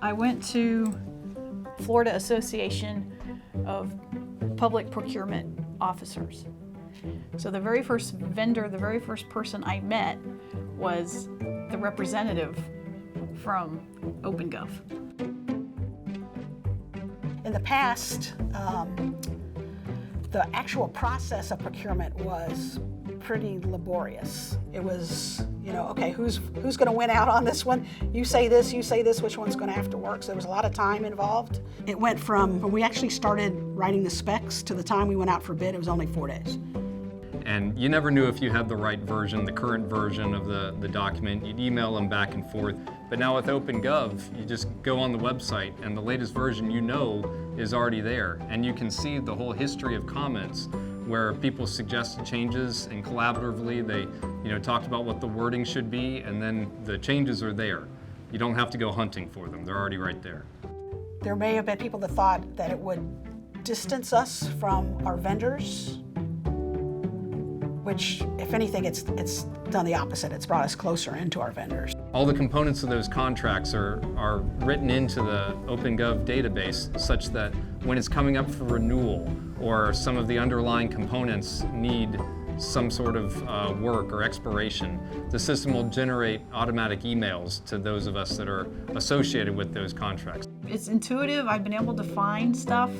I went to Florida Association of Public Procurement Officers. So the very first vendor, the very first person I met was the representative from OpenGov. In the past, the actual process of procurement was pretty laborious. It was, okay, who's going to win out on this one? You say this, which one's going to have to work? So there was a lot of time involved. It went from when we actually started writing the specs to the time we went out for bid, it was only 4 days. And you never knew if you had the right version, the current version of the document. You'd email them back and forth. But now with OpenGov, you just go on the website and the latest version is already there. And you can see the whole history of comments where people suggested changes and collaboratively they talked about what the wording should be, and then the changes are there. You don't have to go hunting for them. They're already right there. There may have been people that thought that it would distance us from our vendors, which, if anything, it's done the opposite. It's brought us closer into our vendors. All the components of those contracts are written into the OpenGov database such that when it's coming up for renewal or some of the underlying components need some sort of work or expiration, the system will generate automatic emails to those of us that are associated with those contracts. It's intuitive. I've been able to find stuff.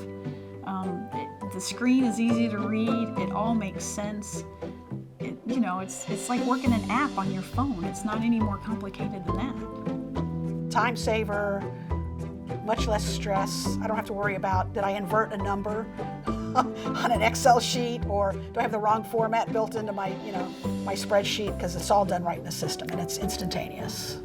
The screen is easy to read. It all makes sense. It's like working an app on your phone. It's not any more complicated than that. Time saver, much less stress. I don't have to worry about, did I invert a number on an Excel sheet, or do I have the wrong format built into my, my spreadsheet, because it's all done right in the system and it's instantaneous.